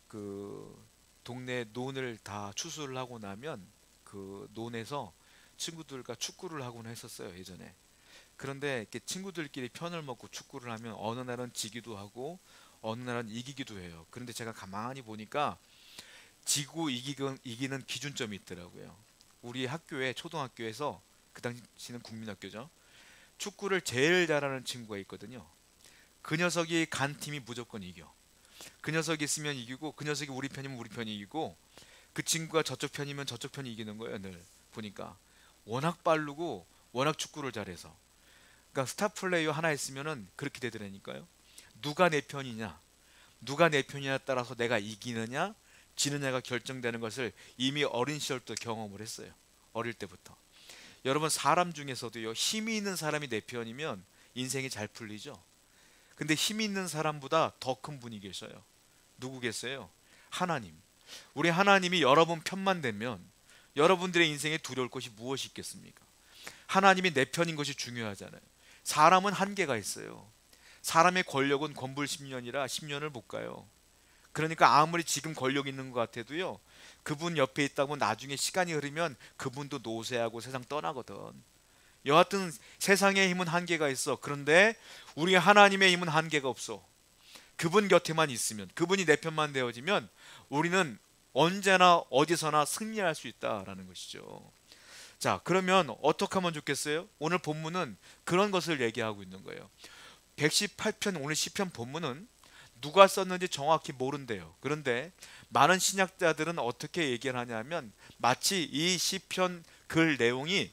그 동네 논을 다 추수를 하고 나면 그 논에서 친구들과 축구를 하곤 했었어요, 예전에. 그런데 이렇게 친구들끼리 편을 먹고 축구를 하면 어느 날은 지기도 하고 어느 날은 이기기도 해요. 그런데 제가 가만히 보니까 지고 이기는 기준점이 있더라고요. 우리 학교에 초등학교에서, 그 당시는 국민학교죠, 축구를 제일 잘하는 친구가 있거든요. 그 녀석이 간 팀이 무조건 이겨. 그 녀석이 있으면 이기고, 그 녀석이 우리 편이면 우리 편이 이기고, 그 친구가 저쪽 편이면 저쪽 편이 이기는 거예요. 늘 보니까 워낙 빠르고 워낙 축구를 잘해서. 그러니까 스타 플레이어 하나 있으면은 그렇게 되더라니까요. 누가 내 편이냐, 누가 내 편이냐에 따라서 내가 이기느냐 지느냐가 결정되는 것을 이미 어린 시절부터 경험을 했어요. 어릴 때부터. 여러분, 사람 중에서도요, 힘이 있는 사람이 내 편이면 인생이 잘 풀리죠. 근데 힘이 있는 사람보다 더 큰 분이 계셔요. 누구겠어요? 하나님. 우리 하나님이 여러분 편만 되면 여러분들의 인생에 두려울 것이 무엇이 있겠습니까? 하나님이 내 편인 것이 중요하잖아요. 사람은 한계가 있어요. 사람의 권력은 권불 10년이라 10년을 못 가요. 그러니까 아무리 지금 권력 있는 것 같아도요, 그분 옆에 있다고 나중에 시간이 흐르면 그분도 노쇠하고 세상 떠나거든. 여하튼 세상의 힘은 한계가 있어. 그런데 우리 하나님의 힘은 한계가 없어. 그분 곁에만 있으면, 그분이 내 편만 되어지면 우리는 언제나 어디서나 승리할 수 있다라는 것이죠. 자, 그러면 어떻게 하면 좋겠어요? 오늘 본문은 그런 것을 얘기하고 있는 거예요. 118편, 오늘 시편 본문은 누가 썼는지 정확히 모른대요. 그런데 많은 신약자들은 어떻게 얘기를 하냐면, 마치 이 시편 글 내용이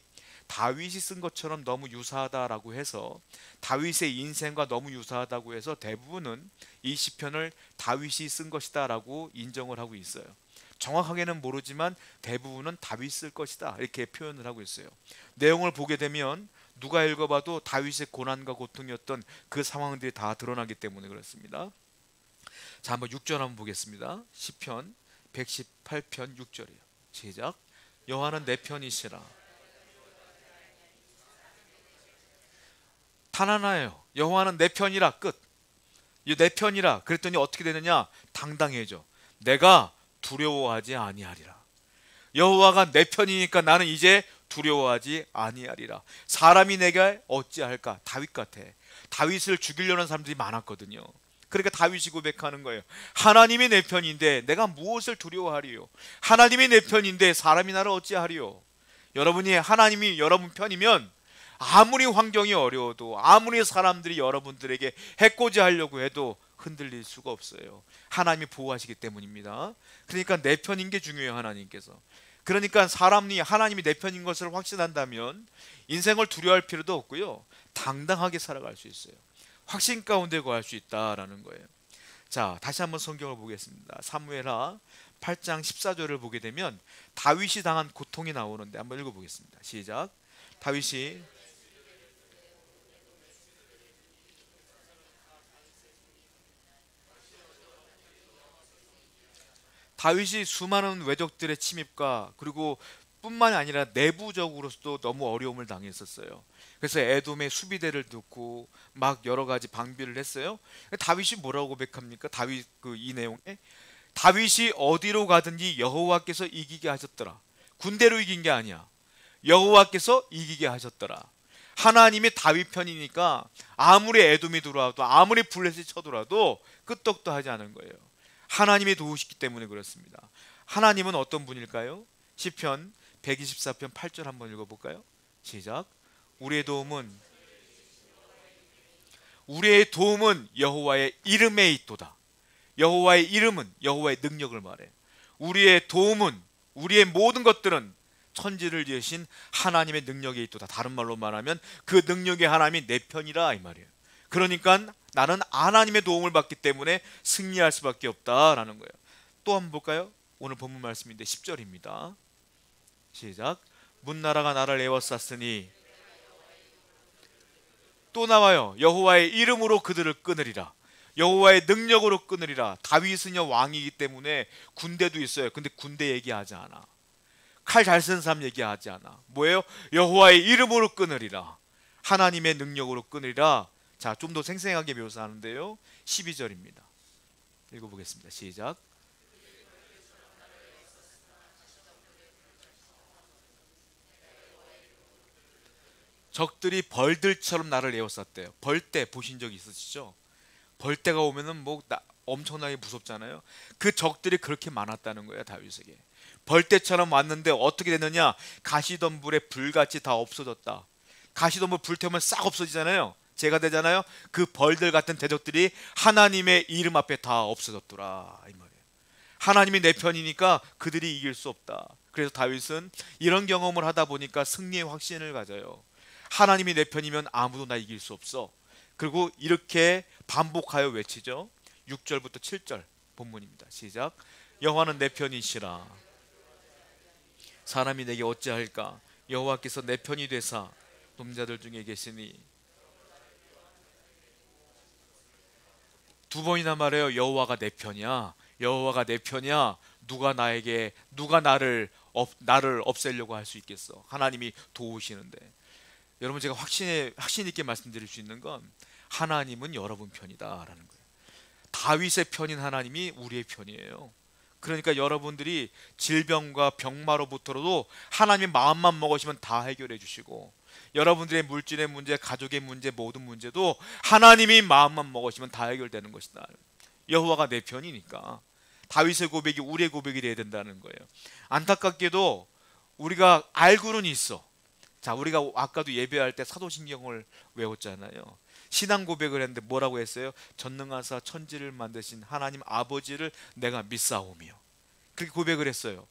다윗이 쓴 것처럼 너무 유사하다라고 해서, 다윗의 인생과 너무 유사하다고 해서 대부분은 이 시편을 다윗이 쓴 것이다라고 인정을 하고 있어요. 정확하게는 모르지만 대부분은 다윗 쓸 것이다 이렇게 표현을 하고 있어요. 내용을 보게 되면 누가 읽어봐도 다윗의 고난과 고통이었던 그 상황들이 다 드러나기 때문에 그렇습니다. 자, 한번 6절 한번 보겠습니다. 시편 118편 6절이에요. 시작. 여호와는 내 편이시라. 단 하나예요. 여호와는 내 편이라. 끝. 이 내 편이라 그랬더니 어떻게 되느냐? 당당해져. 내가 두려워하지 아니하리라. 여호와가 내 편이니까 나는 이제 두려워하지 아니하리라. 사람이 내게 어찌할까? 다윗 같아. 다윗을 죽이려는 사람들이 많았거든요. 그러니까 다윗이 고백하는 거예요. 하나님이 내 편인데 내가 무엇을 두려워하리요? 하나님이 내 편인데 사람이 나를 어찌하리요? 여러분이 하나님이 여러분 편이면 아무리 환경이 어려워도, 아무리 사람들이 여러분들에게 해코지 하려고 해도 흔들릴 수가 없어요. 하나님이 보호하시기 때문입니다. 그러니까 내 편인 게 중요해요, 하나님께서. 그러니까 사람이 하나님이 내 편인 것을 확신한다면 인생을 두려워할 필요도 없고요, 당당하게 살아갈 수 있어요. 확신 가운데 거할 수 있다라는 거예요. 자, 다시 한번 성경을 보겠습니다. 사무엘하 8장 14절을 보게 되면 다윗이 당한 고통이 나오는데 한번 읽어보겠습니다. 시작. 다윗이 다윗이 수많은 외적들의 침입과, 그리고 뿐만이 아니라 내부적으로서도 너무 어려움을 당했었어요. 그래서 에돔의 수비대를 두고 막 여러 가지 방비를 했어요. 다윗이 뭐라고 고백합니까? 다윗 그 이 내용에 다윗이 어디로 가든지 여호와께서 이기게 하셨더라. 군대로 이긴 게 아니야. 여호와께서 이기게 하셨더라. 하나님이 다윗 편이니까 아무리 에돔이 들어와도, 아무리 블레셋이 쳐들어와도 끄떡도 하지 않은 거예요. 하나님이 도우시기 때문에 그렇습니다. 하나님은 어떤 분일까요? 시편 124편 8절 한번 읽어볼까요? 시작. 우리의 도움은 우리의 도움은 여호와의 이름에 있도다. 여호와의 이름은 여호와의 능력을 말해. 우리의 도움은, 우리의 모든 것들은 천지를 지으신 하나님의 능력에 있도다. 다른 말로 말하면 그 능력의 하나님이 내 편이라 이 말이에요. 그러니까 나는 하나님의 도움을 받기 때문에 승리할 수밖에 없다라는 거예요. 또 한번 볼까요? 오늘 본문 말씀인데 10절입니다. 시작. 문나라가 나를 에워쌌으니, 또 나와요. 여호와의 이름으로 그들을 끊으리라. 여호와의 능력으로 끊으리라. 다윗은요 왕이기 때문에 군대도 있어요. 근데 군대 얘기하지 않아. 칼 잘 쓰는 사람 얘기하지 않아. 뭐예요? 여호와의 이름으로 끊으리라. 하나님의 능력으로 끊으리라. 자, 좀 더 생생하게 묘사하는데요, 12절입니다. 읽어보겠습니다. 시작. 적들이 벌들처럼 나를 에워쌌대요. 벌떼 보신 적 있으시죠? 벌떼가 오면은 뭐 엄청나게 무섭잖아요. 그 적들이 그렇게 많았다는 거예요, 다윗에게. 벌떼처럼 왔는데 어떻게 됐느냐? 가시덤불에 불같이 다 없어졌다. 가시덤불 불태우면 싹 없어지잖아요. 재가 되잖아요. 그 벌들 같은 대적들이 하나님의 이름 앞에 다 없어졌더라, 이 말이에요. 하나님이 내 편이니까 그들이 이길 수 없다. 그래서 다윗은 이런 경험을 하다 보니까 승리의 확신을 가져요. 하나님이 내 편이면 아무도 나 이길 수 없어. 그리고 이렇게 반복하여 외치죠. 6절부터 7절 본문입니다. 시작. 여호와는 내 편이시라. 사람이 내게 어찌할까? 여호와께서 내 편이 되사 놈자들 중에 계시니. 두 번이나 말해요. 여호와가 내 편이야. 여호와가 내 편이야. 누가 나를 없애려고 할 수 있겠어? 하나님이 도우시는데. 여러분, 제가 확신 있게 말씀드릴 수 있는 건 하나님은 여러분 편이다라는 거예요. 다윗의 편인 하나님이 우리의 편이에요. 그러니까 여러분들이 질병과 병마로부터도 하나님의 마음만 먹으시면 다 해결해 주시고, 여러분들의 물질의 문제, 가족의 문제, 모든 문제도 하나님이 마음만 먹으시면 다 해결되는 것이다. 여호와가 내 편이니까 다윗의 고백이 우리의 고백이 되어야 된다는 거예요. 안타깝게도 우리가 알고는 있어. 자, 우리가 아까도 예배할 때 사도신경을 외웠잖아요. 신앙 고백을 했는데 뭐라고 했어요? 전능하사 천지를 만드신 하나님 아버지를 내가 믿사오며. 그렇게 고백을 했어요.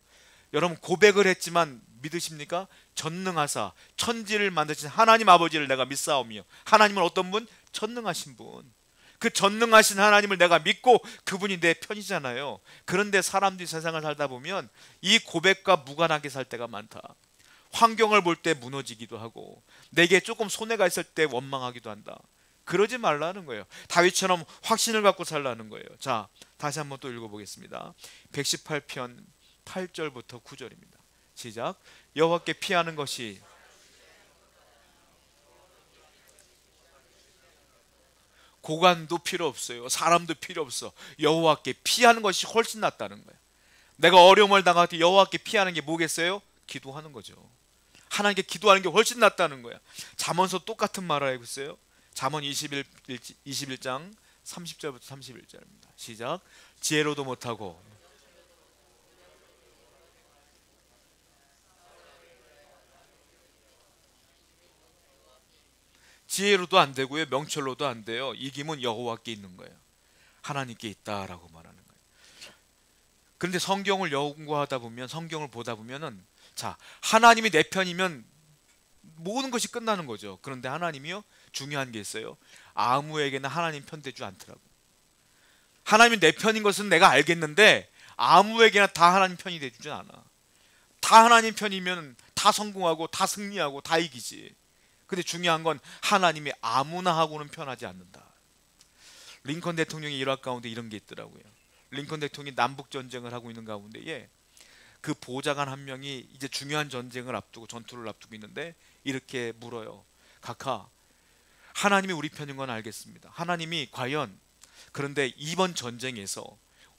여러분, 고백을 했지만 믿으십니까? 전능하사 천지를 만드신 하나님 아버지를 내가 믿사오며. 하나님은 어떤 분? 전능하신 분. 그 전능하신 하나님을 내가 믿고 그분이 내 편이잖아요. 그런데 사람들이 세상을 살다 보면 이 고백과 무관하게 살 때가 많다. 환경을 볼 때 무너지기도 하고, 내게 조금 손해가 있을 때 원망하기도 한다. 그러지 말라는 거예요. 다윗처럼 확신을 갖고 살라는 거예요. 자, 다시 한번 또 읽어보겠습니다. 118편 8절부터 9절입니다. 시작. 여호와께 피하는 것이 고관도 필요 없어요. 사람도 필요 없어. 여호와께 피하는 것이 훨씬 낫다는 거예요. 내가 어려움을 당할 때 여호와께 피하는 게 뭐겠어요? 기도하는 거죠. 하나님께 기도하는 게 훨씬 낫다는 거야. 잠언서 똑같은 말을 하고 있어요. 잠언 21장 30절부터 31절입니다. 시작. 지혜로도 못하고 지혜로도 안 되고요, 명철로도 안 돼요. 이김은 여호와께 있는 거예요. 하나님께 있다라고 말하는 거예요. 그런데 성경을 연구하다 보면, 성경을 보다 보면은, 자, 하나님이 내 편이면 모든 것이 끝나는 거죠. 그런데 하나님이요, 중요한 게 있어요. 아무에게나 하나님 편되지 않더라고. 하나님이 내 편인 것은 내가 알겠는데 아무에게나 다 하나님 편이 되주지 않아. 다 하나님 편이면 다 성공하고 다 승리하고 다 이기지. 근데 중요한 건 하나님이 아무나 하고는 편하지 않는다. 링컨 대통령의 일화 가운데 이런 게 있더라고요. 링컨 대통령이 남북 전쟁을 하고 있는 가운데에 그 보좌관 한 명이 이제 중요한 전쟁을 앞두고, 전투를 앞두고 있는데 이렇게 물어요. 각하, 하나님이 우리 편인 건 알겠습니다. 하나님이 과연 그런데 이번 전쟁에서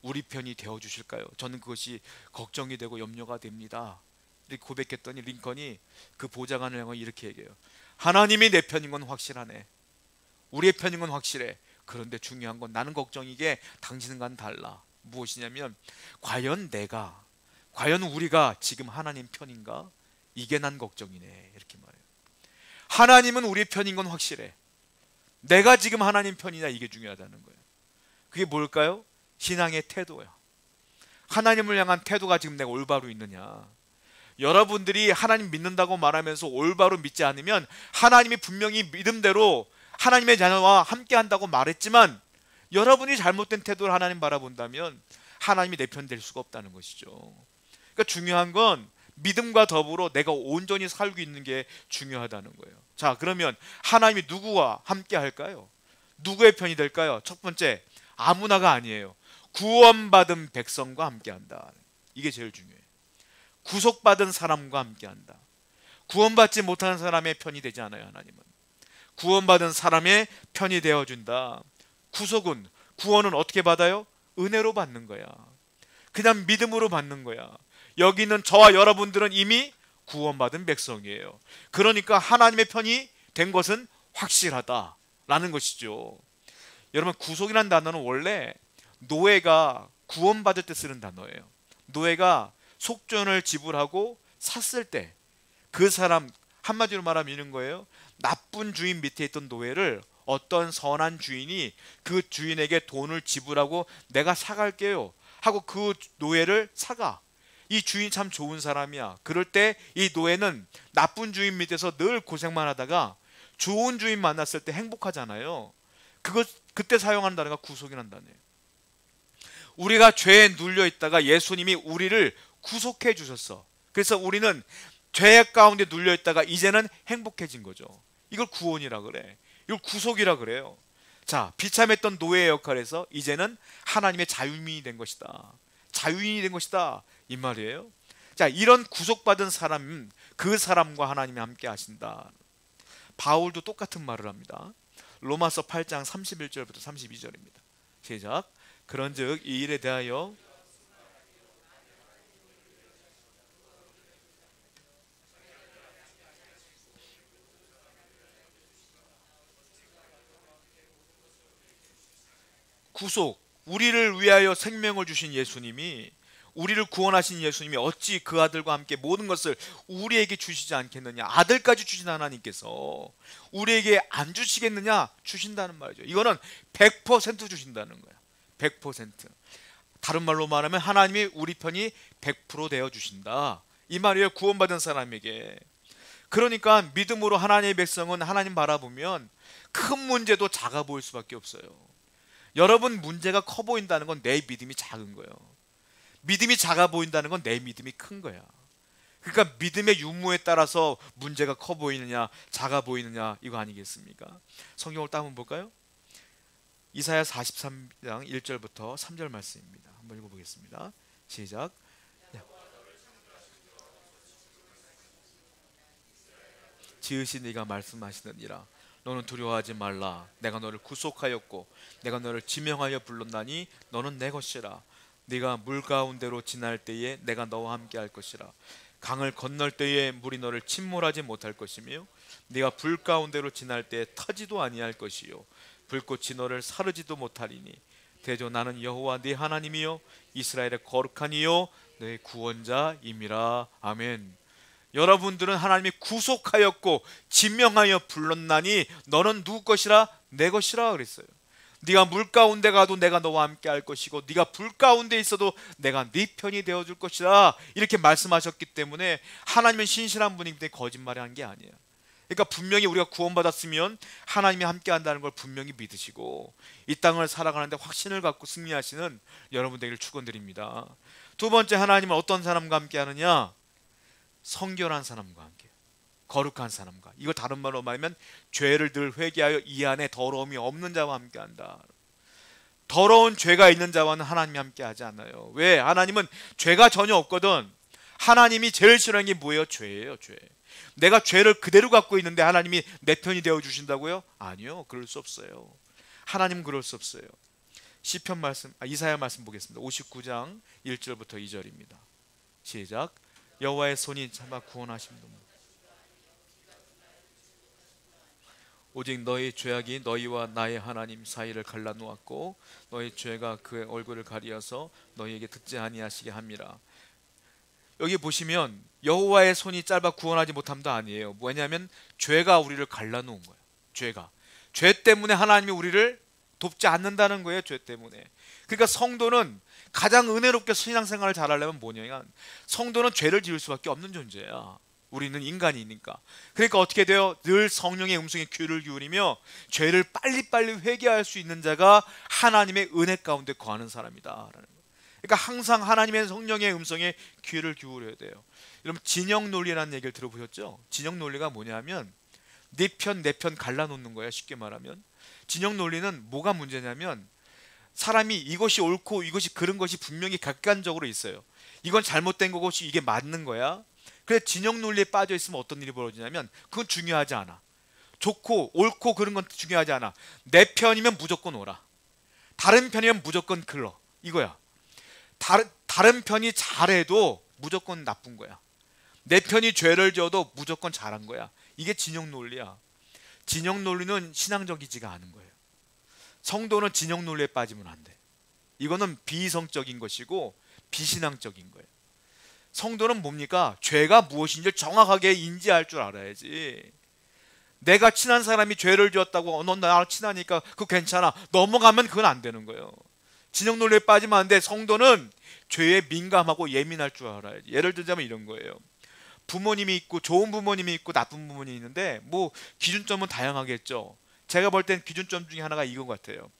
우리 편이 되어 주실까요? 저는 그것이 걱정이 되고 염려가 됩니다. 이렇게 고백했더니 링컨이 그 보좌관을 향해 이렇게 얘기해요. 하나님이 내 편인 건 확실하네. 우리의 편인 건 확실해. 그런데 중요한 건, 나는 걱정이게 당신과는 달라. 무엇이냐면 과연 우리가 지금 하나님 편인가? 이게 난 걱정이네. 이렇게 말해요. 하나님은 우리 편인 건 확실해. 내가 지금 하나님 편이냐, 이게 중요하다는 거예요. 그게 뭘까요? 신앙의 태도야. 하나님을 향한 태도가 지금 내가 올바로 있느냐. 여러분들이 하나님 믿는다고 말하면서 올바로 믿지 않으면, 하나님이 분명히 믿음대로 하나님의 자녀와 함께 한다고 말했지만 여러분이 잘못된 태도를 하나님 바라본다면 하나님이 내 편 될 수가 없다는 것이죠. 그러니까 중요한 건 믿음과 더불어 내가 온전히 살고 있는 게 중요하다는 거예요. 자, 그러면 하나님이 누구와 함께 할까요? 누구의 편이 될까요? 첫 번째, 아무나가 아니에요. 구원받은 백성과 함께 한다. 이게 제일 중요해요. 구속받은 사람과 함께 한다. 구원받지 못하는 사람의 편이 되지 않아요. 하나님은 구원받은 사람의 편이 되어준다. 구원은 어떻게 받아요? 은혜로 받는 거야. 그냥 믿음으로 받는 거야. 여기 있는 저와 여러분들은 이미 구원받은 백성이에요. 그러니까 하나님의 편이 된 것은 확실하다라는 것이죠. 여러분, 구속이라는 단어는 원래 노예가 구원받을 때 쓰는 단어예요. 노예가 속전을 지불하고 샀을 때 그 사람, 한마디로 말하면 이런 거예요. 나쁜 주인 밑에 있던 노예를 어떤 선한 주인이 그 주인에게 돈을 지불하고 내가 사갈게요 하고 그 노예를 사가. 이 주인 참 좋은 사람이야. 그럴 때 이 노예는 나쁜 주인 밑에서 늘 고생만 하다가 좋은 주인 만났을 때 행복하잖아요. 그때 사용하는 단어가 구속이라는 단어예요. 우리가 죄에 눌려 있다가 예수님이 우리를 구속해 주셨어. 그래서 우리는 죄 가운데 눌려 있다가 이제는 행복해진 거죠. 이걸 구원이라 그래. 이걸 구속이라 그래요. 자, 비참했던 노예의 역할에서 이제는 하나님의 자유인이 된 것이다. 자유인이 된 것이다, 이 말이에요. 자, 이런 구속받은 사람, 그 사람과 하나님이 함께 하신다. 바울도 똑같은 말을 합니다. 로마서 8장 31절부터 32절입니다. 시작. 그런즉 이 일에 대하여 구속, 우리를 위하여 생명을 주신 예수님이, 우리를 구원하신 예수님이 어찌 그 아들과 함께 모든 것을 우리에게 주시지 않겠느냐. 아들까지 주신 하나님께서 우리에게 안 주시겠느냐. 주신다는 말이죠. 이거는 100% 주신다는 거야. 100%. 다른 말로 말하면 하나님이 우리 편이 100% 되어 주신다, 이 말이에요. 구원받은 사람에게. 그러니까 믿음으로 하나님의 백성은 하나님 바라보면 큰 문제도 작아 보일 수밖에 없어요. 여러분, 문제가 커 보인다는 건 내 믿음이 작은 거예요. 믿음이 작아 보인다는 건 내 믿음이 큰 거야. 그러니까 믿음의 유무에 따라서 문제가 커 보이느냐 작아 보이느냐, 이거 아니겠습니까? 성경을 또 한번 볼까요? 이사야 43장 1절부터 3절 말씀입니다. 한번 읽어보겠습니다. 시작. 지으신 이가 말씀하시느니라. 너는 두려워하지 말라. 내가 너를 구속하였고 내가 너를 지명하여 불렀나니 너는 내 것이라. 네가 물 가운데로 지날 때에 내가 너와 함께 할 것이라. 강을 건널 때에 물이 너를 침몰하지 못할 것이며 네가 불 가운데로 지날 때에 타지도 아니할 것이요 불꽃이 너를 사르지도 못하리니 대저 나는 여호와 네 하나님이요 이스라엘의 거룩한 이요 내 구원자임이라. 아멘. 여러분들은 하나님이 구속하였고 지명하여 불렀나니 너는 누구 것이라? 내 것이라 그랬어요. 네가 물 가운데 가도 내가 너와 함께 할 것이고 네가 불 가운데 있어도 내가 네 편이 되어줄 것이라, 이렇게 말씀하셨기 때문에 하나님은 신실한 분이기 때문에 거짓말을 한 게 아니에요. 그러니까 분명히 우리가 구원받았으면 하나님이 함께 한다는 걸 분명히 믿으시고 이 땅을 살아가는데 확신을 갖고 승리하시는 여러분 되기를 축원드립니다. 두 번째, 하나님은 어떤 사람과 함께 하느냐? 성결한 사람과 함께, 거룩한 사람과. 이거 다른 말로 말하면 죄를 늘 회개하여 이 안에 더러움이 없는 자와 함께 한다. 더러운 죄가 있는 자와는 하나님이 함께 하지 않아요. 왜? 하나님은 죄가 전혀 없거든. 하나님이 제일 싫어하는 게 뭐예요? 죄예요. 죄. 내가 죄를 그대로 갖고 있는데 하나님이 내 편이 되어 주신다고요? 아니요, 그럴 수 없어요. 하나님은 그럴 수 없어요. 시편 말씀, 이사야 말씀 보겠습니다. 59장 1절부터 2절입니다. 시작. 여호와의 손이 잡아 구원하심도 오직 너희 죄악이 너희와 나의 하나님 사이를 갈라놓았고 너희 죄가 그의 얼굴을 가리어서 너희에게 듣지 아니하시게 함이라. 여기 보시면 여호와의 손이 짧아 구원하지 못함도 아니에요. 왜냐하면 죄가 우리를 갈라놓은 거예요. 죄 때문에 하나님이 우리를 돕지 않는다는 거예요. 죄 때문에. 그러니까 성도는 가장 은혜롭게 신앙생활을 잘하려면 뭐냐면 성도는 죄를 지을 수밖에 없는 존재야. 우리는 인간이니까. 그러니까 어떻게 돼요? 늘 성령의 음성에 귀를 기울이며 죄를 빨리빨리 회개할 수 있는 자가 하나님의 은혜 가운데 거하는 사람이다. 그러니까 항상 하나님의 성령의 음성에 귀를 기울여야 돼요. 여러분, 진영 논리라는 얘기를 들어보셨죠? 진영 논리가 뭐냐면 네 편 내 편 갈라놓는 거예요. 쉽게 말하면 진영 논리는 뭐가 문제냐면 사람이 이것이 옳고 이것이 그른 것이 분명히 객관적으로 있어요. 이건 잘못된 거고 이게 맞는 거야. 그래, 진영 논리에 빠져 있으면 어떤 일이 벌어지냐면 그건 중요하지 않아. 좋고 옳고 그런 건 중요하지 않아. 내 편이면 무조건 옳아. 다른 편이면 무조건 글러. 이거야. 다른 편이 잘해도 무조건 나쁜 거야. 내 편이 죄를 지어도 무조건 잘한 거야. 이게 진영 논리야. 진영 논리는 신앙적이지가 않은 거예요. 성도는 진영 논리에 빠지면 안 돼. 이거는 비이성적인 것이고 비신앙적인 거예요. 성도는 뭡니까? 죄가 무엇인지 정확하게 인지할 줄 알아야지. 내가 친한 사람이 죄를 지었다고 넌 나랑 친하니까 그거 괜찮아 넘어가면 그건 안 되는 거예요. 진영 논리에 빠지면 안 돼. 성도는 죄에 민감하고 예민할 줄 알아야지. 예를 들자면 이런 거예요. 부모님이 있고 좋은 부모님이 있고 나쁜 부모님이 있는데 뭐 기준점은 다양하겠죠. 제가 볼 땐 기준점 중에 하나가 이건 것 같아요.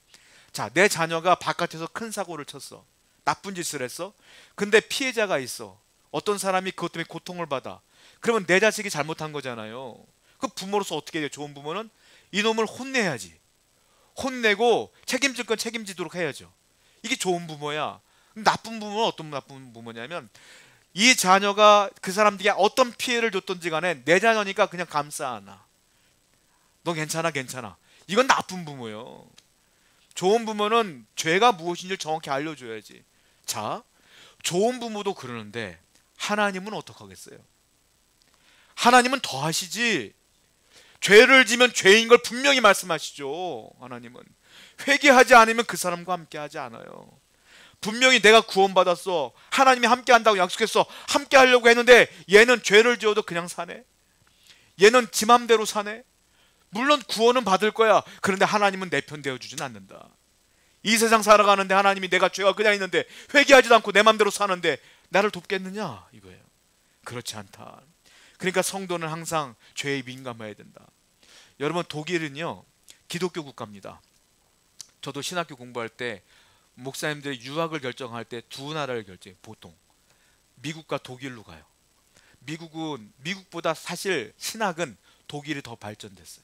자, 내 자녀가 바깥에서 큰 사고를 쳤어. 나쁜 짓을 했어. 근데 피해자가 있어. 어떤 사람이 그것 때문에 고통을 받아. 그러면 내 자식이 잘못한 거잖아요. 그 부모로서 어떻게 해요? 좋은 부모는 이놈을 혼내야지. 혼내고 책임질 건 책임지도록 해야죠. 이게 좋은 부모야. 나쁜 부모는 어떤 나쁜 부모냐면 이 자녀가 그 사람들에게 어떤 피해를 줬던지 간에 내 자녀니까 그냥 감싸 안아. 너 괜찮아 괜찮아. 이건 나쁜 부모요. 좋은 부모는 죄가 무엇인지 정확히 알려줘야지. 자, 좋은 부모도 그러는데 하나님은 어떡하겠어요? 하나님은 더 하시지. 죄를 지면 죄인 걸 분명히 말씀하시죠. 하나님은 회개하지 않으면 그 사람과 함께 하지 않아요. 분명히 내가 구원받았어. 하나님이 함께 한다고 약속했어. 함께 하려고 했는데 얘는 죄를 지어도 그냥 사네. 얘는 지 맘대로 사네. 물론 구원은 받을 거야. 그런데 하나님은 내 편 되어주진 않는다. 이 세상 살아가는데 하나님이 내가 죄가 그냥 있는데 회개하지도 않고 내 맘대로 사는데 나를 돕겠느냐 이거예요. 그렇지 않다. 그러니까 성도는 항상 죄에 민감해야 된다. 여러분, 독일은요 기독교 국가입니다. 저도 신학교 공부할 때 목사님들이 유학을 결정할 때 두 나라를 결정해요. 보통 미국과 독일로 가요. 미국보다 사실 신학은 독일이 더 발전됐어요.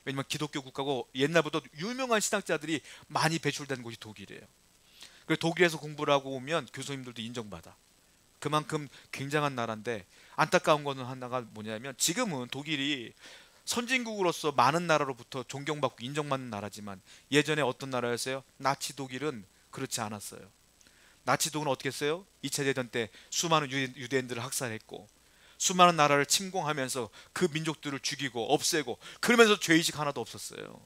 왜냐면 기독교 국가고 옛날부터 유명한 신학자들이 많이 배출된 곳이 독일이에요. 그래서 독일에서 공부를 하고 오면 교수님들도 인정받아. 그만큼 굉장한 나라인데 안타까운 거는 하나가 뭐냐면 지금은 독일이 선진국으로서 많은 나라로부터 존경받고 인정받는 나라지만 예전에 어떤 나라였어요? 나치 독일은 그렇지 않았어요. 나치 독일은 어떻게 했어요? 2차 대전 때 수많은 유대인들을 학살했고 수많은 나라를 침공하면서 그 민족들을 죽이고 없애고 그러면서 죄의식 하나도 없었어요.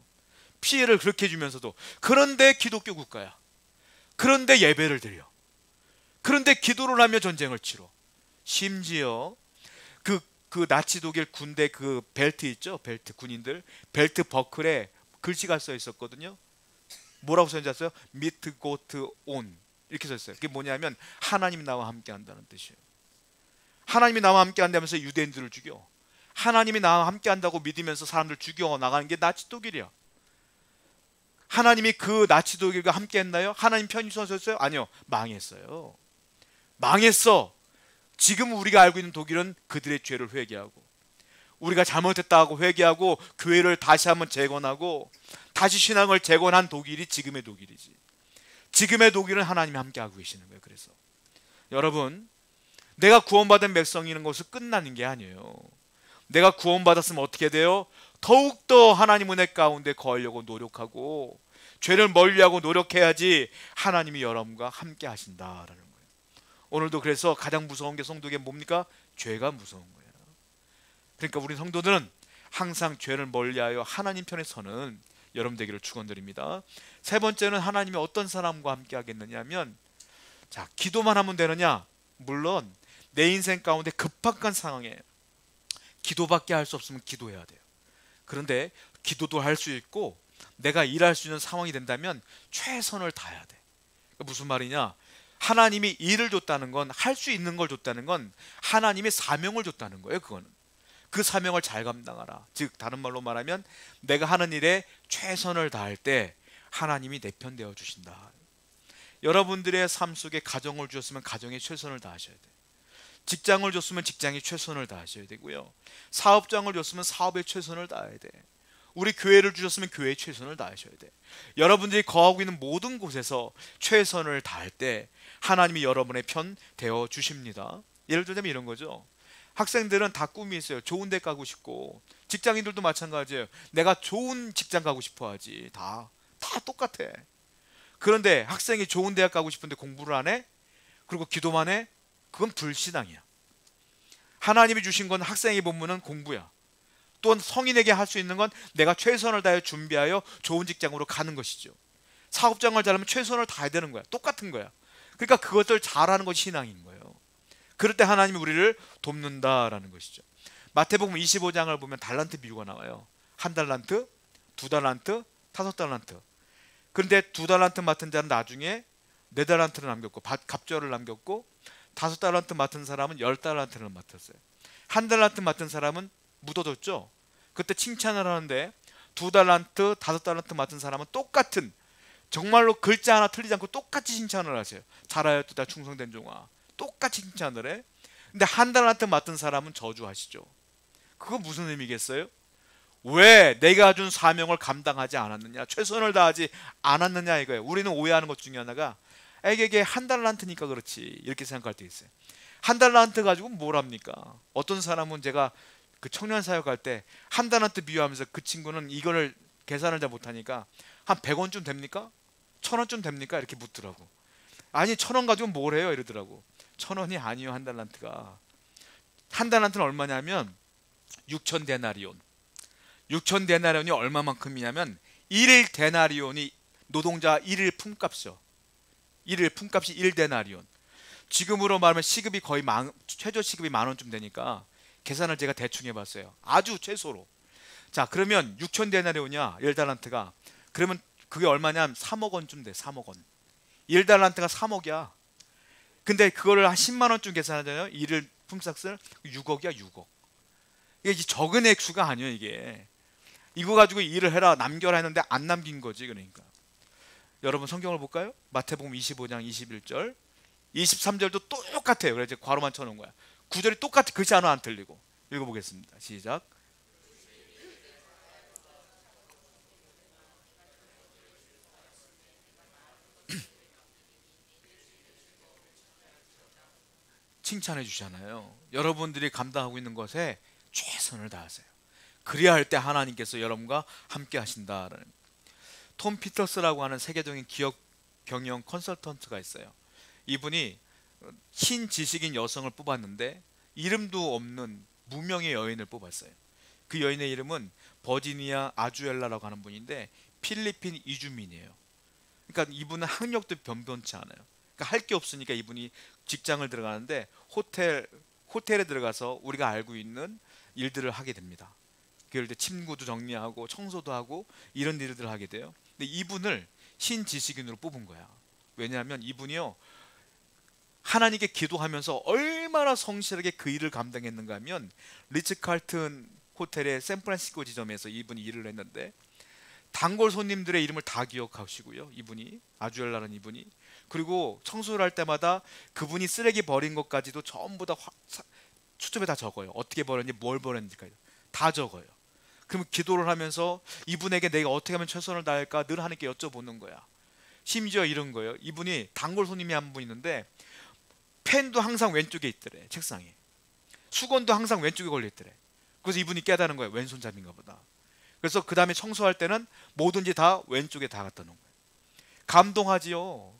피해를 그렇게 주면서도. 그런데 기독교 국가야. 그런데 예배를 드려. 그런데 기도를 하며 전쟁을 치러. 심지어 그 나치 독일 군대 그 벨트 있죠? 벨트 군인들 벨트 버클에 글씨가 써 있었거든요. 뭐라고 써 있는지 아세요? 미트 고트 온 이렇게 써 있어요. 그게 뭐냐면 하나님이 나와 함께 한다는 뜻이에요. 하나님이 나와 함께 한다면서 유대인들을 죽여. 하나님이 나와 함께 한다고 믿으면서 사람들 죽여 나가는 게 나치 독일이야. 하나님이 그 나치 독일과 함께 했나요? 하나님 편히 서셨어요? 아니요. 망했어요. 망했어. 지금 우리가 알고 있는 독일은 그들의 죄를 회개하고 우리가 잘못했다고 회개하고 교회를 다시 한번 재건하고 다시 신앙을 재건한 독일이 지금의 독일이지. 지금의 독일은 하나님이 함께 하고 계시는 거예요. 그래서 여러분, 내가 구원받은 백성이는 것은 끝나는 게 아니에요. 내가 구원받았으면 어떻게 돼요? 더욱더 하나님 은혜 가운데 거하려고 노력하고 죄를 멀리하고 노력해야지 하나님이 여러분과 함께 하신다라는 거예요. 오늘도 그래서 가장 무서운 게 성도에게 뭡니까? 죄가 무서운 거예요. 그러니까 우리 성도들은 항상 죄를 멀리하여 하나님 편에 서는 여러분 되기를 축원드립니다. 세 번째는 하나님이 어떤 사람과 함께 하겠느냐 하면, 자, 기도만 하면 되느냐? 물론 내 인생 가운데 급박한 상황에 기도밖에 할 수 없으면 기도해야 돼요. 그런데 기도도 할 수 있고 내가 일할 수 있는 상황이 된다면 최선을 다해야 돼. 무슨 말이냐? 하나님이 일을 줬다는 건, 할 수 있는 걸 줬다는 건 하나님의 사명을 줬다는 거예요. 그거는 그 사명을 잘 감당하라. 즉 다른 말로 말하면 내가 하는 일에 최선을 다할 때 하나님이 내 편 되어 주신다. 여러분들의 삶 속에 가정을 주셨으면 가정에 최선을 다하셔야 돼요. 직장을 줬으면 직장에 최선을 다하셔야 되고요. 사업장을 줬으면 사업에 최선을 다해야 돼. 우리 교회를 주셨으면 교회에 최선을 다하셔야 돼. 여러분들이 거하고 있는 모든 곳에서 최선을 다할 때 하나님이 여러분의 편 되어 주십니다. 예를 들자면 이런 거죠. 학생들은 다 꿈이 있어요. 좋은 데 가고 싶고, 직장인들도 마찬가지예요. 내가 좋은 직장 가고 싶어 하지. 다 똑같아. 그런데 학생이 좋은 대학 가고 싶은데 공부를 안 해? 그리고 기도만 해? 그건 불신앙이야. 하나님이 주신 건 학생의 본분은 공부야. 또 성인에게 할 수 있는 건 내가 최선을 다해 준비하여 좋은 직장으로 가는 것이죠. 사업장을 잘하면 최선을 다해야 되는 거야. 똑같은 거야. 그러니까 그것을 잘하는 것이 신앙인 거예요. 그럴 때 하나님이 우리를 돕는다라는 것이죠. 마태복음 25장을 보면 달란트 비유가 나와요. 한 달란트, 두 달란트, 다섯 달란트. 그런데 두 달란트 맡은 자는 나중에 네 달란트를 남겼고 갑절을 남겼고, 다섯 달란트 맡은 사람은 열 달란트를 맡았어요. 한 달란트 맡은 사람은 묻어뒀죠. 그때 칭찬을 하는데 두 달란트, 다섯 달란트 맡은 사람은 똑같은, 정말로 글자 하나 틀리지 않고 똑같이 칭찬을 하세요. 잘하였다 충성된 종아. 똑같이 칭찬을 해. 근데 한 달란트 맡은 사람은 저주하시죠. 그거 무슨 의미겠어요? 왜 내가 준 사명을 감당하지 않았느냐, 최선을 다하지 않았느냐 이거예요. 우리는 오해하는 것 중에 하나가 이게 한 달란트니까 그렇지 이렇게 생각할 때 있어요. 한 달란트 가지고 뭘 합니까? 어떤 사람은 제가 그 청년 사역할 때 한 달란트 비유하면서 그 친구는 이거를 계산을 잘 못하니까 한 100원쯤 됩니까? 1000원쯤 됩니까? 이렇게 묻더라고. 아니 1000원 가지고 뭘 해요? 이러더라고. 1000원이 아니요. 한 달란트가. 한 달란트는 얼마냐면 6천 데나리온. 6천 데나리온이 얼마만큼이냐면 1일 데나리온이 노동자 1일 품값이죠. 1일 품값이 1데나리온. 지금으로 말하면 시급이 거의 최저 시급이 10,000원쯤 되니까 계산을 제가 대충 해봤어요. 아주 최소로. 자, 그러면 6천 데나리온이야 1달란트가. 그러면 그게 얼마냐면 3억 원쯤 돼. 3억 원. 1달란트가 3억이야. 근데 그거를 한 10만 원쯤 계산하잖아요. 1일 품삯을 6억이야 6억. 이게 적은 액수가 아니에요 이게. 이거 가지고 일을 해라 남겨라 했는데 안 남긴 거지. 그러니까 여러분 성경을 볼까요? 마태복음 25장 21절 23절도 똑같아요. 그래서 괄호만 쳐놓은 거야. 구절이 똑같아. 글씨 하나 안 틀리고. 읽어보겠습니다. 시작. 칭찬해 주잖아요. 여러분들이 감당하고 있는 것에 최선을 다하세요. 그래야 할 때 하나님께서 여러분과 함께 하신다라는. 톰 피터스라고 하는 세계적인 기업 경영 컨설턴트가 있어요. 이분이 신지식인 여성을 뽑았는데 이름도 없는 무명의 여인을 뽑았어요. 그 여인의 이름은 버지니아 아주엘라라고 하는 분인데 필리핀 이주민이에요. 그러니까 이분은 학력도 변변치 않아요. 그러니까 할 게 없으니까 이분이 직장을 들어가는데 호텔에 들어가서 우리가 알고 있는 일들을 하게 됩니다. 예를 들어 침구도 정리하고 청소도 하고 이런 일들을 하게 돼요. 근데 이분을 신지식인으로 뽑은 거야. 왜냐하면 이분이요 하나님께 기도하면서 얼마나 성실하게 그 일을 감당했는가 하면 리츠칼튼 호텔의 샌프란시스코 지점에서 이분이 일을 했는데 단골 손님들의 이름을 다 기억하시고요. 이분이 아주엘라는 이분이. 그리고 청소를 할 때마다 그분이 쓰레기 버린 것까지도 전부 다 추첨에 다 적어요. 어떻게 버렸는지 뭘 버렸는지까지 다 적어요. 그러면 기도를 하면서 이분에게 내가 어떻게 하면 최선을 다할까 늘 하나님께 여쭤보는 거야. 심지어 이런 거예요. 이분이 단골 손님이 한 분 있는데 펜도 항상 왼쪽에 있더래. 책상에. 수건도 항상 왼쪽에 걸려있더래. 그래서 이분이 깨달은 거예요. 왼손잡이인가 보다. 그래서 그 다음에 청소할 때는 뭐든지 다 왼쪽에 다 갖다 놓은 거예요. 감동하지요.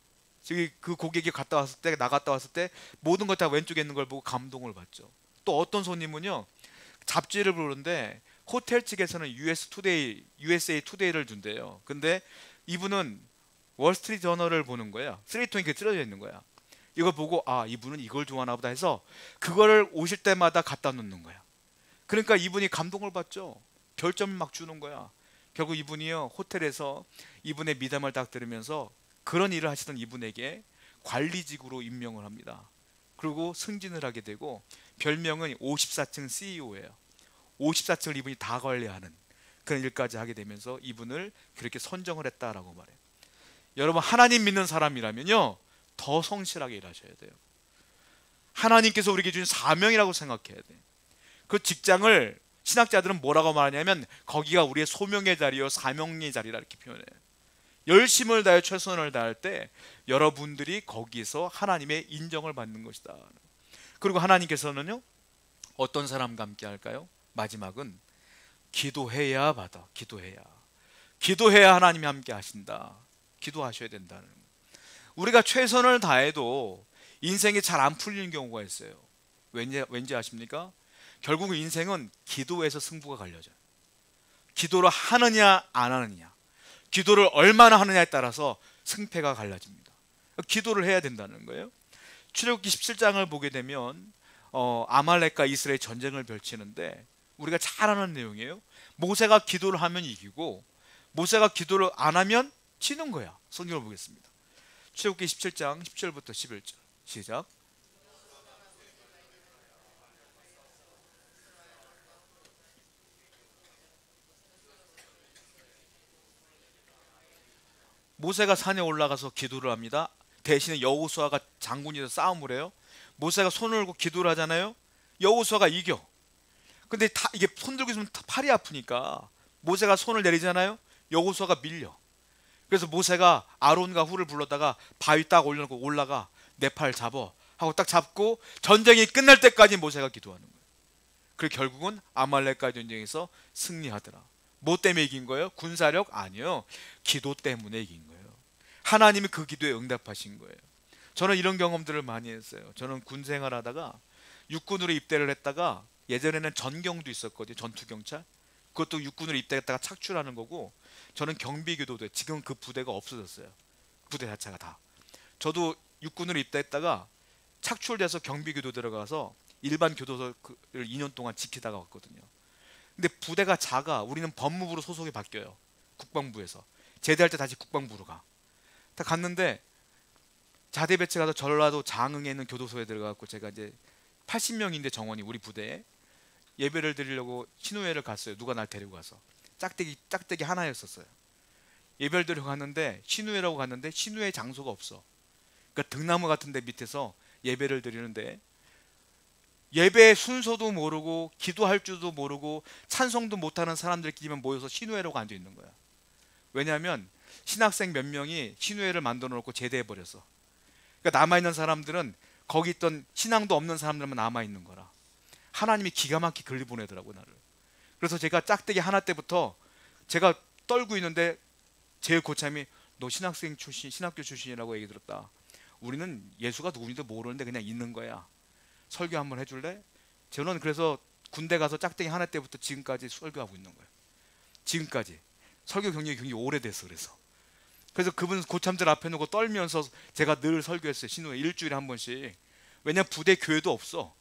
저기 그 고객이 갔다 왔을 때 나갔다 왔을 때 모든 것 다 왼쪽에 있는 걸 보고 감동을 받죠. 또 어떤 손님은요 잡지를 보는데 호텔 측에서는 USA 투데이를 준대요. 근데 이분은 월스트리트 저널을 보는 거예요. 쓰레기통이 이렇게 쓰러져 있는 거야. 이걸 보고 아 이분은 이걸 좋아하나 보다 해서 그거를 오실 때마다 갖다 놓는 거야. 그러니까 이분이 감동을 받죠. 별점을 막 주는 거야. 결국 이분이요 호텔에서 이분의 미담을 딱 들으면서 그런 일을 하시던 이분에게 관리직으로 임명을 합니다. 그리고 승진을 하게 되고 별명은 54층 CEO예요. 54층을 이분이 다 관리하는 그런 일까지 하게 되면서 이분을 그렇게 선정을 했다라고 말해요. 여러분 하나님 믿는 사람이라면요 더 성실하게 일하셔야 돼요. 하나님께서 우리에게 주신 사명이라고 생각해야 돼요. 그 직장을 신학자들은 뭐라고 말하냐면 거기가 우리의 소명의 자리요 사명의 자리라 이렇게 표현해요. 열심을 다해 최선을 다할 때 여러분들이 거기서 하나님의 인정을 받는 것이다. 그리고 하나님께서는요 어떤 사람과 함께 할까요? 마지막은 기도해야 받아. 기도해야 하나님이 함께 하신다. 기도하셔야 된다는 거예요. 우리가 최선을 다해도 인생이 잘 안 풀리는 경우가 있어요. 왠지 아십니까? 결국 인생은 기도에서 승부가 갈려져요. 기도를 하느냐 안 하느냐, 기도를 얼마나 하느냐에 따라서 승패가 갈라집니다. 기도를 해야 된다는 거예요. 출애굽기 17장을 보게 되면 아말렉과 이스라엘 전쟁을 펼치는데 우리가 잘 아는 내용이에요. 모세가 기도를 하면 이기고 모세가 기도를 안 하면 지는 거야. 성경을 보겠습니다. 출애굽기 17장 10절부터 11절 시작. 모세가 산에 올라가서 기도를 합니다. 대신에 여호수아가 장군이서 싸움을 해요. 모세가 손을 들고 기도를 하잖아요. 여호수아가 이겨. 근데 이게 손 들고 있으면 팔이 아프니까 모세가 손을 내리잖아요. 여호수아가 밀려. 그래서 모세가 아론과 훌을 불렀다가 바위 딱 올려놓고 올라가 내 팔 잡어 하고 딱 잡고 전쟁이 끝날 때까지 모세가 기도하는 거예요. 그리고 결국은 아말렉과 전쟁에서 승리하더라. 뭐 때문에 이긴 거예요? 군사력? 아니요. 기도 때문에 이긴 거예요. 하나님이 그 기도에 응답하신 거예요. 저는 이런 경험들을 많이 했어요. 저는 군 생활하다가 육군으로 입대를 했다가 예전에는 전경도 있었거든요. 전투경찰. 그것도 육군으로 입대했다가 착출하는 거고, 저는 경비교도대, 지금 그 부대가 없어졌어요. 부대 자체가 다. 저도 육군으로 입대했다가 착출돼서 경비교도 들어가서 일반 교도소를 2년 동안 지키다가 왔거든요. 근데 부대가 작아. 우리는 법무부로 소속이 바뀌어요. 국방부에서. 제대할 때 다시 국방부로 가. 다 갔는데 자대 배치 가서 전라도 장흥에 있는 교도소에 들어가고, 제가 이제 80명인데 정원이 우리 부대에 예배를 드리려고 신우회를 갔어요. 누가 날 데리고 가서. 짝대기 하나였었어요. 예배를 드리러 갔는데 신우회라고 갔는데 신우회 장소가 없어. 그러니까 등나무 같은 데 밑에서 예배를 드리는데 예배 순서도 모르고 기도할 줄도 모르고 찬송도 못하는 사람들끼리만 모여서 신우회라고 앉아 있는 거야. 왜냐하면 신학생 몇 명이 신우회를 만들어 놓고 제대해 버렸어. 그러니까 남아있는 사람들은 거기 있던 신앙도 없는 사람들만 남아있는 거라. 하나님이 기가 막히게 글리 보내더라고 나를. 그래서 제가 짝대기 하나 때부터 제가 떨고 있는데 제일 고참이 너 신학생 출신, 신학교 출신이라고 얘기 들었다. 우리는 예수가 누구인지도 모르는데 그냥 있는 거야. 설교 한번 해줄래? 저는 그래서 군대 가서 짝대기 하나 때부터 지금까지 설교하고 있는 거예요. 지금까지 설교 경력이 굉장히 오래됐어. 그래서 그분 고참들 앞에 놓고 떨면서 제가 늘 설교했어요. 신우회 일주일에 한 번씩. 왜냐면 부대 교회도 없어.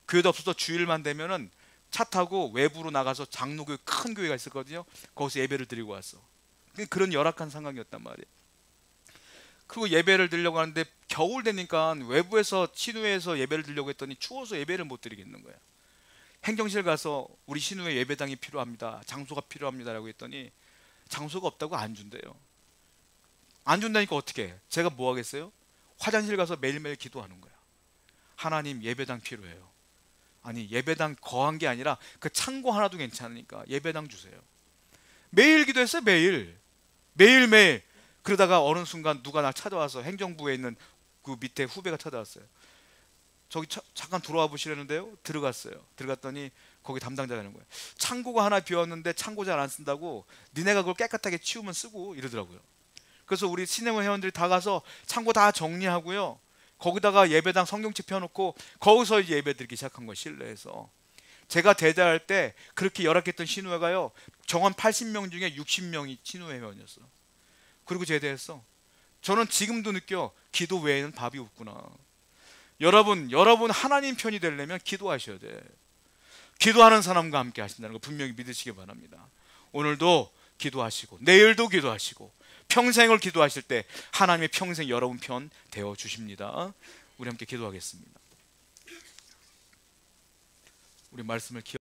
교회도 없어서 주일만 되면은 차 타고 외부로 나가서 장로교회 큰 교회가 있었거든요. 거기서 예배를 드리고 왔어. 그런 열악한 상황이었단 말이에요. 그리고 예배를 드리려고 하는데 겨울 되니까 외부에서 신우회에서 예배를 드리려고 했더니 추워서 예배를 못 드리겠는 거야. 행정실 가서 우리 신우회 예배당이 필요합니다. 장소가 필요합니다라고 했더니 장소가 없다고 안 준대요. 안 준다니까 어떻게 해? 제가 뭐 하겠어요? 화장실 가서 매일매일 기도하는 거야. 하나님 예배당 필요해요. 아니 예배당 거한 게 아니라 그 창고 하나도 괜찮으니까 예배당 주세요. 매일 기도했어요. 매일매일. 그러다가 어느 순간 누가 나 찾아와서, 행정부에 있는 그 밑에 후배가 찾아왔어요. 저기 잠깐 들어와 보시려는데요. 들어갔더니 거기 담당자가 있는 거예요. 창고가 하나 비었는데 창고 잘 안 쓴다고, 니네가 그걸 깨끗하게 치우면 쓰고 이러더라고요. 그래서 우리 시내모 회원들이 다 가서 창고 다 정리하고요, 거기다가 예배당 성경책 펴놓고 거기서 예배 드리기 시작한 거예요. 실내에서. 제가 대대할 때 그렇게 열악했던 신우회가요, 정원 80명 중에 60명이 신우회 회원이었어. 그리고 제대했어. 저는 지금도 느껴, 기도 외에는 답이 없구나. 여러분 하나님 편이 되려면 기도하셔야 돼. 기도하는 사람과 함께 하신다는 거 분명히 믿으시기 바랍니다. 오늘도 기도하시고 내일도 기도하시고 평생을 기도하실 때 하나님의 평생 여러분 편 되어 주십니다. 우리 함께 기도하겠습니다. 우리 말씀을 기억